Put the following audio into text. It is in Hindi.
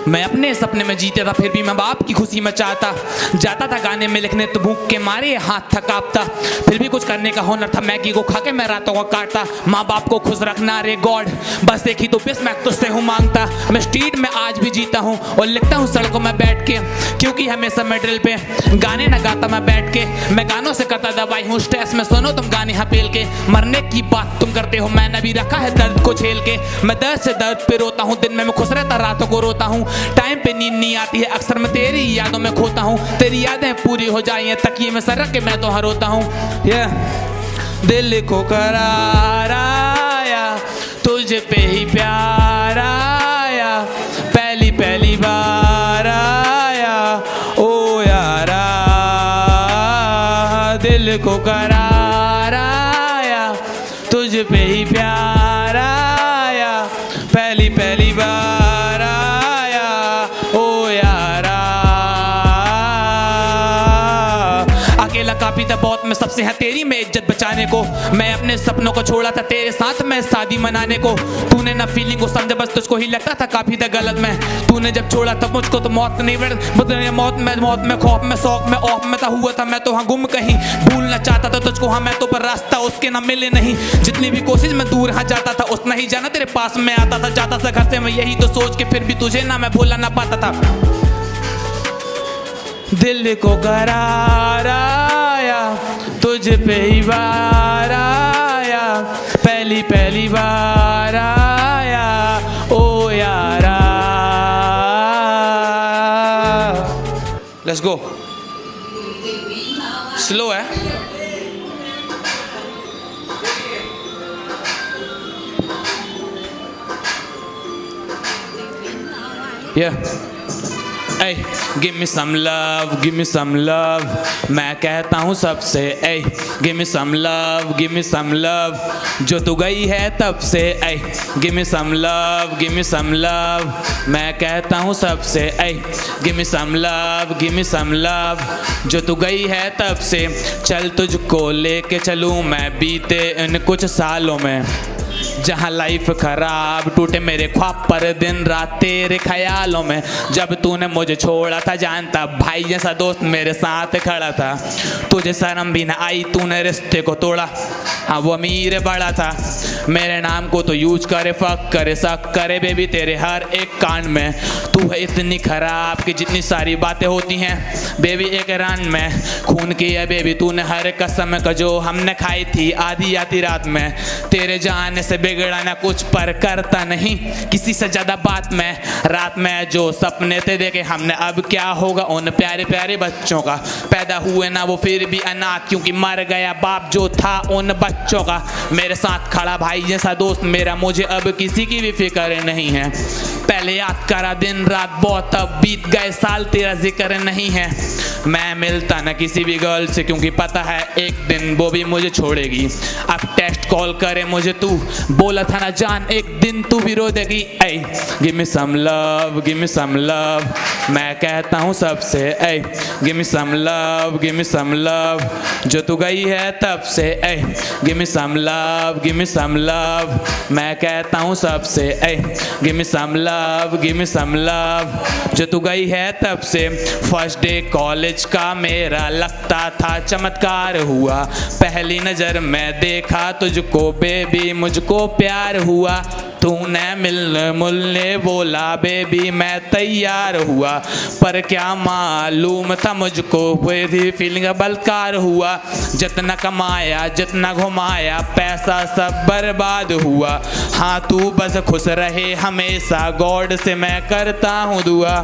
मैं अपने सपने में जीता था, फिर भी मैं बाप की खुशी में चाहता। जाता था गाने में लिखने तो भूख के मारे हाथ था कांपता, फिर भी कुछ करने का हुनर था। मैगी को खा के मैं रातों को काटता। माँ बाप को खुश रखना रे गॉड, बस देखी तो बिस मैं तुझसे हूँ मांगता। मैं स्ट्रीट में आज भी जीता हूँ और लिखता हूँ सड़कों में बैठ के, क्योंकि हमेशा मैं ड्रिल पे गाने ना गाता मैं बैठ के। मैं गानों से करता दवाई हूँ स्ट्रेस में, सुनो तुम गाने हपेल के। मरने की बात तुम करते हो, मैंने भी रखा है दर्द को झेल के। मैं दर्द से दर्द पे रोता हूँ, दिन में मैं खुश रहता रातों को रोता हूँ। टाइम पे नींद नहीं आती है, अक्सर मैं तेरी यादों में खोता हूँ। तेरी यादें पूरी हो जाए तकिए में सर रख के मैं तो हर रोता हूँ। दिल को करार आया, तुझ पे ही प्यार आया, पहली पहली बार आया ओ यारा। दिल को करार आया, तुझ पे ही प्यार आया, पहली पहली बार आया ओ यारा। अकेला काफी था बहुत मैं सबसे है तेरी में इज्जत बचाने को। मैं अपने सपनों को छोड़ा था तेरे साथ मैं शादी मनाने को। तूने ना फीलिंग को समझा, बस तुझको ही लगता था काफी था गलत मैं। तूने जब छोड़ा तब मुझको तो मौत नहीं मौत में खौफ में शौक में ऑफ में था हुआ था मैं तो हाँ गुम कहीं। भूलना चाहता था तुझको हाँ मैं तो, पर रास्ता उसके ना मिले नहीं। जितनी भी कोशिश मैं दूर हाँ जाता था, उतना ही जाना तेरे पास में आता था। जाता था घर से मैं यही तो सोच के, फिर भी तुझे ना मैं भूला ना पाता था। दिल को करार आया, तुझ पे ही बार आया, पहली पहली बार आया ओ यारा। लेट्स गो, स्लो है। Hey, give me some love, give me some love। मैं कहता हूँ सबसे hey, give me some love, give me some love। जो तू गई है तब से hey, give me some love, give me some love। मैं कहता हूँ सबसे hey, give me some love, give me some love। जो तू गई है तब से, चल तुझको लेके चलूँ मैं बीते इन कुछ सालों में। जहाँ लाइफ खराब टूटे मेरे ख्वाब पर दिन रात तेरे ख्यालों में। जब तूने मुझे छोड़ा था जानता भाई जैसा दोस्त मेरे साथ खड़ा था। तुझे शर्म भी ना आई तूने रिश्ते को तोड़ा, हाँ वो अमीर बड़ा था। मेरे नाम को तो यूज करे फक करे शक करे बेबी तेरे हर एक कांड में। तू है इतनी खराब कि जितनी सारी बातें होती हैं बेबी एक रन में। खून की है बेबी तूने हर कसम का जो हमने खाई थी आधी आधी रात में। तेरे जाने से बिगड़ा ना कुछ पर करता नहीं किसी से ज्यादा बात में। रात में जो सपने थे देखे हमने, अब क्या होगा उन प्यारे प्यारे बच्चों का। पैदा हुए ना वो फिर भी अनाथ, क्योंकि मर गया बाप जो था उन बच्चों का। मेरे साथ खड़ा भाई जैसा दोस्त मेरा, मुझे अब किसी की भी फिक्र नहीं है। पहले याद करा दिन रात बहुत, अब बीत गए साल तेरा जिक्र नहीं है। मैं मिलता ना किसी भी गर्ल से, क्योंकि पता है एक दिन वो भी मुझे छोड़ेगी। अब टेक्स्ट कॉल करे मुझे तू, बोला था ना जान एक दिन तू भी रो देगी। ऐ give me some love, give me some love. मैं कहता हूँ सबसे ऐ give me some love, give me some love. जो तू गई है तब से ऐ give me some love, give me some love. मैं कहता हूँ सबसे ऐ give me some love, give me some love. जो तू गई है तब से फर्स्ट डे कॉलेज का मेरा लगता था चमत्कार हुआ। पहली नजर में देखा तुझको बेबी मुझको प्यार हुआ। तूने मिलने बोला बेबी मैं तैयार हुआ, पर क्या मालूम था मुझको वही फीलिंग बलकार हुआ। जितना कमाया जितना घुमाया पैसा सब बर्बाद हुआ। हाँ तू बस खुश रहे हमेशा गॉड से मैं करता हूँ दुआ।